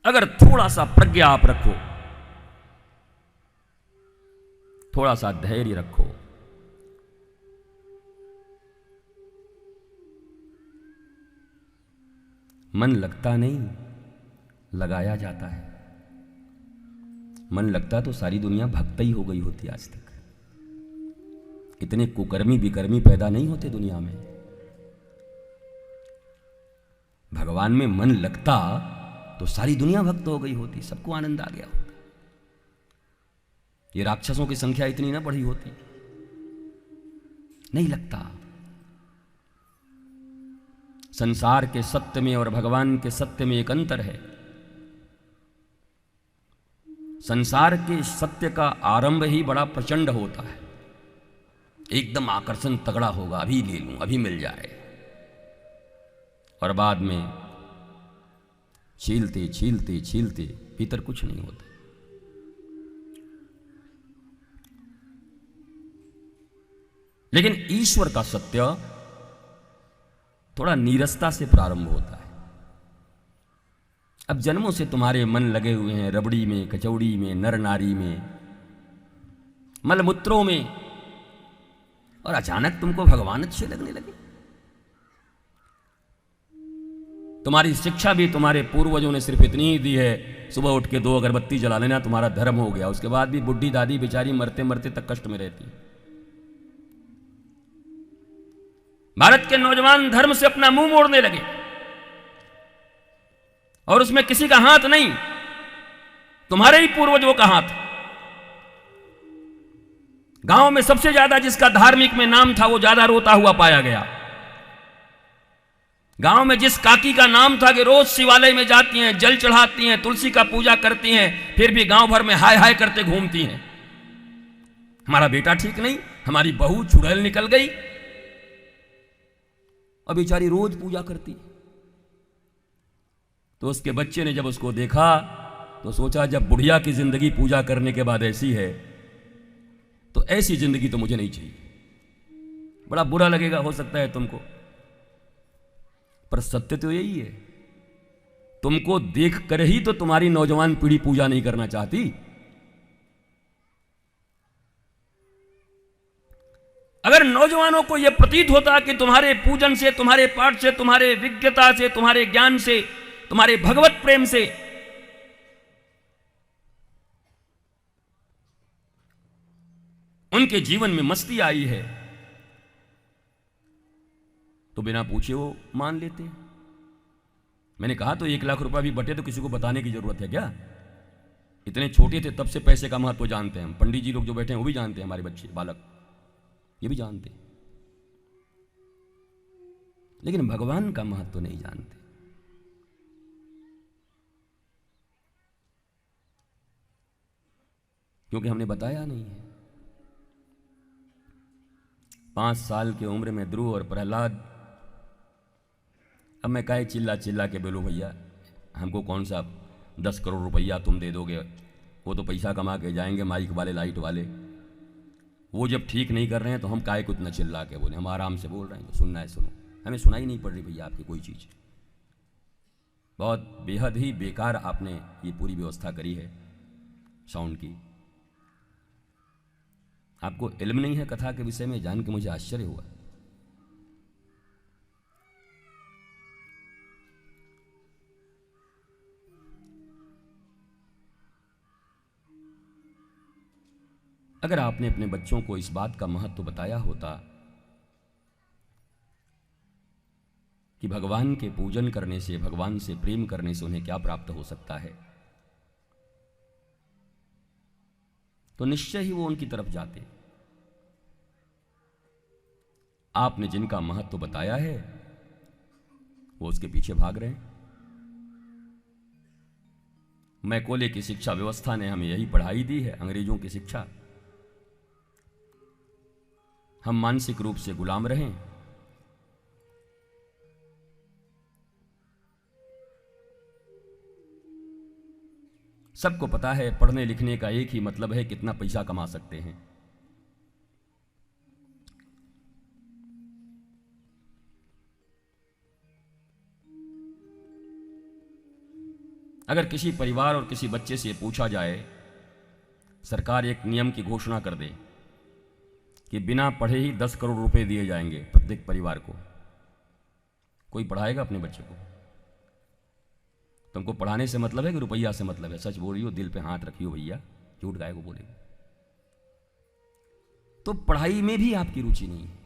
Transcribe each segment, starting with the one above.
अगर थोड़ा सा प्रज्ञा आप रखो, थोड़ा सा धैर्य रखो, मन लगता नहीं, लगाया जाता है। मन लगता तो सारी दुनिया भक्त ही हो गई होती आज तक। इतने कुकर्मी विकर्मी पैदा नहीं होते दुनिया में। भगवान में मन लगता तो सारी दुनिया भक्त हो गई होती, सबको आनंद आ गया होता। ये राक्षसों की संख्या इतनी ना बढ़ी होती। नहीं लगता। संसार के सत्य में और भगवान के सत्य में एक अंतर है। संसार के सत्य का आरंभ ही बड़ा प्रचंड होता है, एकदम आकर्षण तगड़ा होगा, अभी ले लूं, अभी मिल जाए, और बाद में छीलते छीलते छीलते भीतर कुछ नहीं होता। लेकिन ईश्वर का सत्य थोड़ा नीरसता से प्रारंभ होता है। अब जन्मों से तुम्हारे मन लगे हुए हैं रबड़ी में, कचौड़ी में, नर नारी में, मलमूत्रों में, और अचानक तुमको भगवान अच्छे लगने लगे। तुम्हारी शिक्षा भी तुम्हारे पूर्वजों ने सिर्फ इतनी ही दी है, सुबह उठ के 2 अगरबत्ती जला लेना, तुम्हारा धर्म हो गया। उसके बाद भी बुढ़ी दादी बेचारी मरते मरते तक कष्ट में रहती। भारत के नौजवान धर्म से अपना मुंह मोड़ने लगे, और उसमें किसी का हाथ नहीं, तुम्हारे ही पूर्वजों का हाथ। गांव में सबसे ज्यादा जिसका धार्मिक में नाम था वो ज्यादा रोता हुआ पाया गया। गांव में जिस काकी का नाम था कि रोज शिवालय में जाती हैं, जल चढ़ाती हैं, तुलसी का पूजा करती हैं, फिर भी गांव भर में हाय हाय करते घूमती हैं, हमारा बेटा ठीक नहीं, हमारी बहू चुड़ैल निकल गई, और बेचारी रोज पूजा करती। तो उसके बच्चे ने जब उसको देखा तो सोचा जब बुढ़िया की जिंदगी पूजा करने के बाद ऐसी है तो ऐसी जिंदगी तो मुझे नहीं चाहिए। बड़ा बुरा लगेगा हो सकता है तुमको, पर सत्य तो यही है। तुमको देख कर ही तो तुम्हारी नौजवान पीढ़ी पूजा नहीं करना चाहती। अगर नौजवानों को यह प्रतीत होता कि तुम्हारे पूजन से, तुम्हारे पाठ से, तुम्हारे विज्ञता से, तुम्हारे ज्ञान से, तुम्हारे भगवत प्रेम से उनके जीवन में मस्ती आई है, तो बिना पूछे वो मान लेते। मैंने कहा तो 1 लाख रुपया भी बटे तो किसी को बताने की जरूरत है क्या? इतने छोटे थे तब से पैसे का महत्व जानते हैं। पंडित जी लोग जो बैठे हैं वो भी जानते हैं, हमारे बच्चे बालक ये भी जानते हैं, लेकिन भगवान का महत्व नहीं जानते। क्योंकि हमने बताया नहीं है। 5 साल की उम्र में ध्रुव और प्रहलाद, अब मैं काहे चिल्ला चिल्ला के बोलूं भैया, हमको कौन सा 10 करोड़ रुपया तुम दे दोगे, वो तो पैसा कमा के जाएंगे माइक वाले, लाइट वाले। वो जब ठीक नहीं कर रहे हैं तो हम काहे को इतना चिल्ला के बोले, हम आराम से बोल रहे हैं, जो सुनना है सुनो। हमें सुनाई नहीं पड़ रही भैया आपकी कोई चीज़। बहुत बेहद ही बेकार आपने ये पूरी व्यवस्था करी है साउंड की। आपको इल्म नहीं है कथा के विषय में, जान के मुझे आश्चर्य हुआ। अगर आपने अपने बच्चों को इस बात का महत्व बताया होता कि भगवान के पूजन करने से, भगवान से प्रेम करने से उन्हें क्या प्राप्त हो सकता है, तो निश्चय ही वो उनकी तरफ जाते। आपने जिनका महत्व बताया है वो उसके पीछे भाग रहे हैं। मैकोले की शिक्षा व्यवस्था ने हमें यही पढ़ाई दी है, अंग्रेजों की शिक्षा। हम मानसिक रूप से गुलाम रहें, सबको पता है पढ़ने लिखने का एक ही मतलब है कितना पैसा कमा सकते हैं। अगर किसी परिवार और किसी बच्चे से पूछा जाए, सरकार एक नियम की घोषणा कर दे कि बिना पढ़े ही 10 करोड़ रुपए दिए जाएंगे प्रत्येक परिवार को, कोई पढ़ाएगा अपने बच्चे को? तुमको पढ़ाने से मतलब है कि रुपया से मतलब है? सच बोल रही हो, दिल पे हाथ रखियो भैया, झूठ गाय को बोलेगी। तो पढ़ाई में भी आपकी रुचि नहीं है,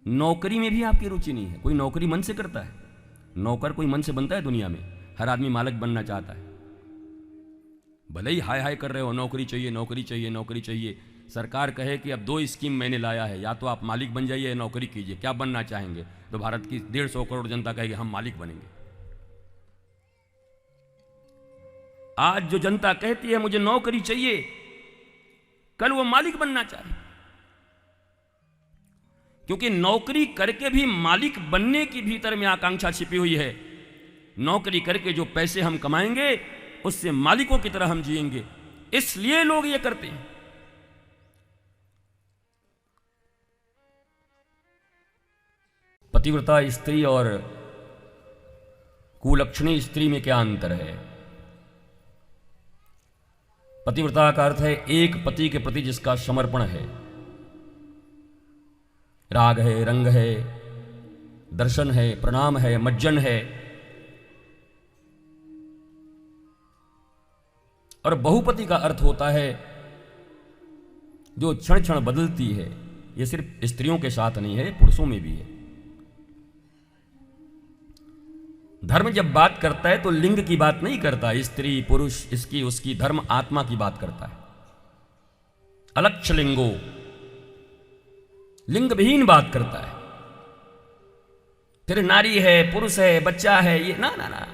नौकरी में भी आपकी रुचि नहीं है। कोई नौकरी मन से करता है? नौकर कोई मन से बनता है दुनिया में? हर आदमी मालिक बनना चाहता है। भले ही हाय हाय कर रहे हो नौकरी चाहिए नौकरी चाहिए नौकरी चाहिए, सरकार कहे कि अब 2 स्कीम मैंने लाया है, या तो आप मालिक बन जाइए या नौकरी कीजिए, क्या बनना चाहेंगे? तो भारत की 150 करोड़ जनता कहेगी हम मालिक बनेंगे। आज जो जनता कहती है मुझे नौकरी चाहिए, कल वो मालिक बनना चाहे, क्योंकि नौकरी करके भी मालिक बनने की भीतर में आकांक्षा छिपी हुई है। नौकरी करके जो पैसे हम कमाएंगे उससे मालिकों की तरह हम जिएंगे, इसलिए लोग ये करते हैं। पतिव्रता स्त्री और कुलक्षणी स्त्री में क्या अंतर है? पतिव्रता का अर्थ है एक पति के प्रति जिसका समर्पण है, राग है, रंग है, दर्शन है, प्रणाम है, मज्जन है। और बहुपति का अर्थ होता है जो क्षण क्षण बदलती है। यह सिर्फ स्त्रियों के साथ नहीं है, पुरुषों में भी है। धर्म जब बात करता है तो लिंग की बात नहीं करता, स्त्री पुरुष इसकी उसकी, धर्म आत्मा की बात करता है। अलक्ष लिंगो, लिंग विहीन बात करता है। फिर नारी है, पुरुष है, बच्चा है, ये ना ना ना,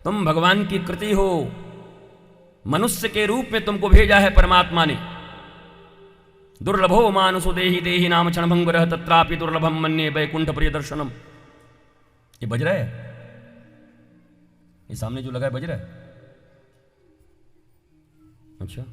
तुम भगवान की कृति हो। मनुष्य के रूप में तुमको भेजा है परमात्मा ने। दुर्लभो मानुषो देहि देहि नाम क्षणभंगुरः तत्रापि दुर्लभम मन्ये वैकुंठ प्रिय दर्शनम। ये बज रहा है, ये सामने जो लगा है बज रहा है? अच्छा।